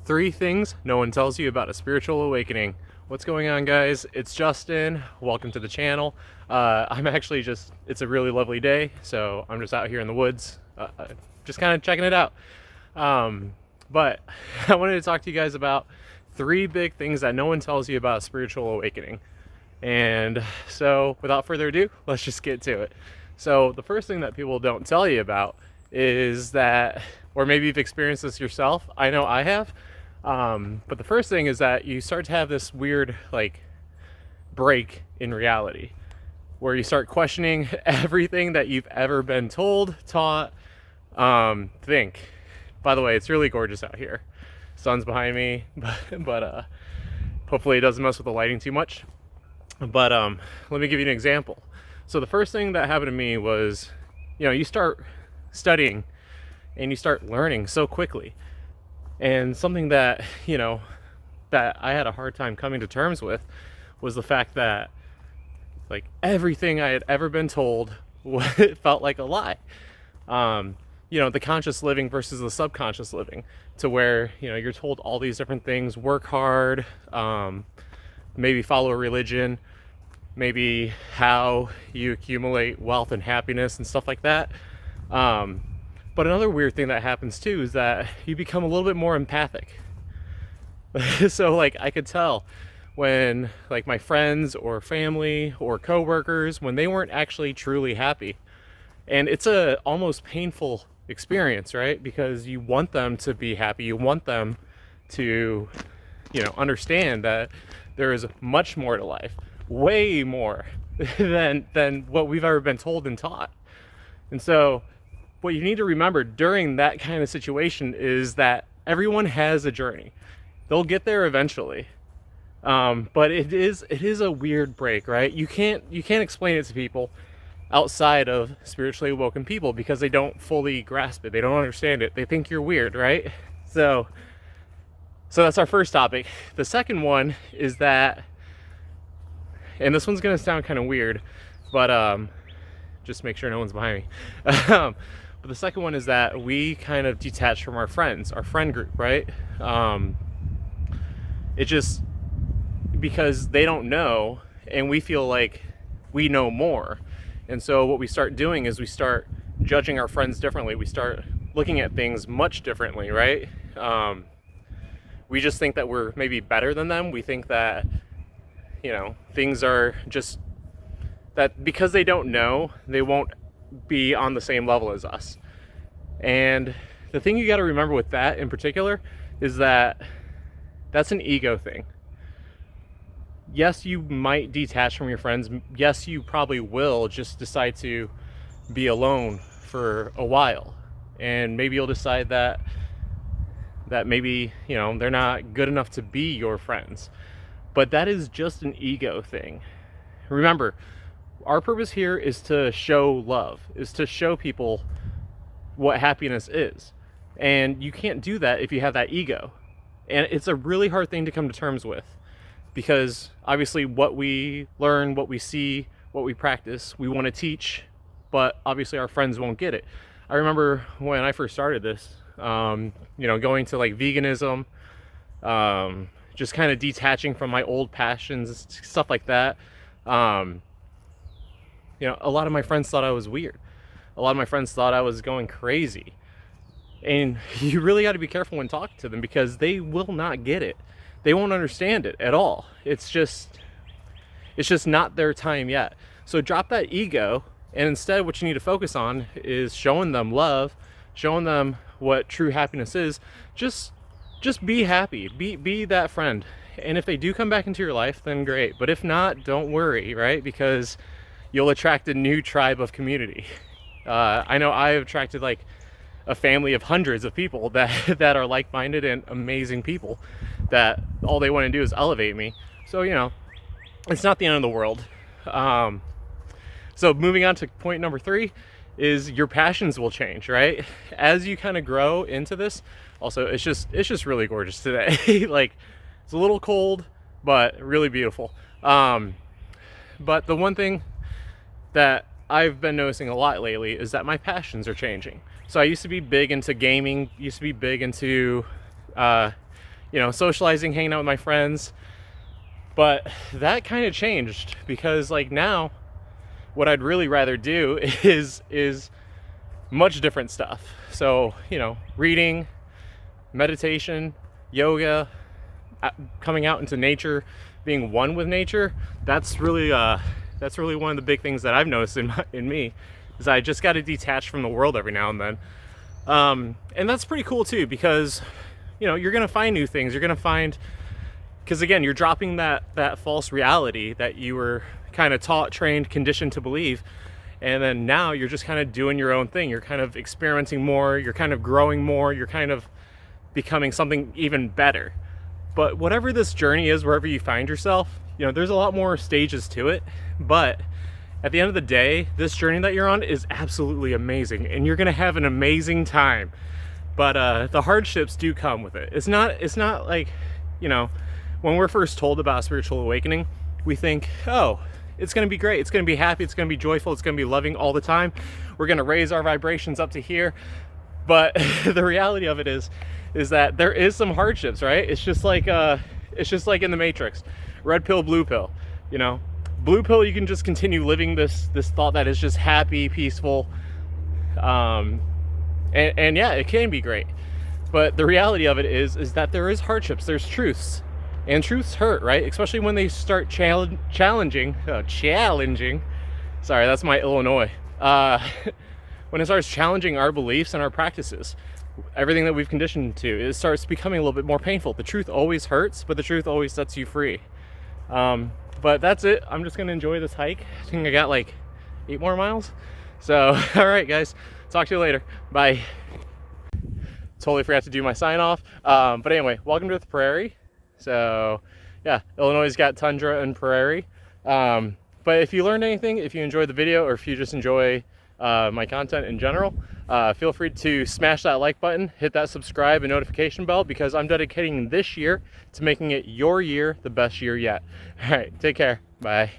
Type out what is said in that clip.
3 things no one tells you about a spiritual awakening. What's going on, guys? It's Justin. Welcome to the channel. I'm actually it's a really lovely day, so I'm just out here in the woods, just kind of checking it out. But I wanted to talk to you guys about 3 big things that no one tells you about a spiritual awakening. And so without further ado, let's just get to it. So the first thing that people don't tell you about is that, or maybe you've experienced this yourself, I know I have, but the first thing is that you start to have this weird break in reality where you start questioning everything that you've ever been told, taught, think. By the way, it's really gorgeous out here. Sun's behind me, but hopefully it doesn't mess with the lighting too much. But let me give you an example. So the first thing that happened to me was, you start studying and you start learning so quickly. And something that, that I had a hard time coming to terms with was the fact that everything I had ever been told felt like a lie. The conscious living versus the subconscious living, to where, you're told all these different things, work hard, maybe follow a religion, maybe how you accumulate wealth and happiness and stuff like that. But another weird thing that happens too is that you become a little bit more empathic. So I could tell when my friends or family or coworkers, when they weren't actually truly happy. And it's a almost painful experience, right? Because you want them to be happy. You want them to, understand that there is much more to life, way more than what we've ever been told and taught. And so what you need to remember during that kind of situation is that everyone has a journey. They'll get there eventually. But it is a weird break, right? You can't explain it to people outside of spiritually awoken people because they don't fully grasp it. They don't understand it. They think you're weird, right? So that's our first topic. The second one is that, and this one's going to sound kind of weird, but just make sure no one's behind me. But the second one is that we kind of detach from our friends, our friend group, right? It just, because they don't know and we feel like we know more. And so what we start doing is we start judging our friends differently. We start looking at things much differently, right? We just think that we're maybe better than them. We think that, things are just, that because they don't know, they won't be on the same level as us. And the thing you got to remember with that in particular is that that's an ego thing. Yes, you might detach from your friends. Yes, you probably will just decide to be alone for a while. And maybe you'll decide that maybe, they're not good enough to be your friends. But that is just an ego thing. Remember, our purpose here is to show love, is to show people what happiness is. And you can't do that if you have that ego. And it's a really hard thing to come to terms with, because obviously what we learn, what we see, what we practice, we want to teach, but obviously our friends won't get it. I remember when I first started this, going to veganism, just kind of detaching from my old passions, stuff like that. A lot of my friends thought I was weird. A lot of my friends thought I was going crazy. And you really got to be careful when talking to them, because they will not get it. They won't understand it at all. It's just not their time yet. So drop that ego, and instead what you need to focus on is showing them love, showing them what true happiness is. Just be happy. Be that friend. And if they do come back into your life, then great. But if not, don't worry, right? Because you'll attract a new tribe of community. I know I have attracted a family of hundreds of people that are like-minded and amazing people that all they want to do is elevate me. So, it's not the end of the world. So moving on to point number 3 is your passions will change, right? As you kind of grow into this. Also, it's just really gorgeous today. It's a little cold, but really beautiful. But the one thing that I've been noticing a lot lately is that my passions are changing. So I used to be big into gaming, used to be big into you know, socializing, hanging out with my friends. But that kind of changed because like now what I'd really rather do is much different stuff. So, you know, reading, meditation, yoga, coming out into nature, being one with nature. That's really one of the big things that I've noticed in me, is I just got to detach from the world every now and then. And that's pretty cool too, because, you know, you're going to find new things. You're going to find, because again, you're dropping that false reality that you were kind of taught, trained, conditioned to believe. And then now you're just kind of doing your own thing. You're kind of experimenting more. You're kind of growing more. You're kind of becoming something even better. But whatever this journey is, wherever you find yourself, you know, there's a lot more stages to it. But at the end of the day, this journey that you're on is absolutely amazing, and you're gonna have an amazing time. But the hardships do come with it. It's not like, you know, when we're first told about spiritual awakening, we think, oh, it's gonna be great, it's gonna be happy, it's gonna be joyful, it's gonna be loving all the time. We're gonna raise our vibrations up to here. But the reality of it is that there is some hardships, right? It's just like in the Matrix, red pill, blue pill. You know, blue pill, you can just continue living this thought that is just happy, peaceful, and yeah, it can be great. But the reality of it is that there is hardships, there's truths, and truths hurt, right? Especially when they start challenging. Sorry, that's my Illinois. When it starts challenging our beliefs and our practices, everything that we've conditioned to, it starts becoming a little bit more painful. The truth always hurts, but the truth always sets you free. But that's it. I'm just gonna enjoy this hike. I think I got like 8 more miles. So, all right, guys, talk to you later. Bye. Totally forgot to do my sign off. But anyway, welcome to the prairie. So yeah, Illinois has got tundra and prairie. But if you learned anything, if you enjoyed the video, or if you just enjoy my content in general, feel free to smash that like button, hit that subscribe and notification bell, because I'm dedicating this year to making it your year the best year yet. All right, take care. Bye.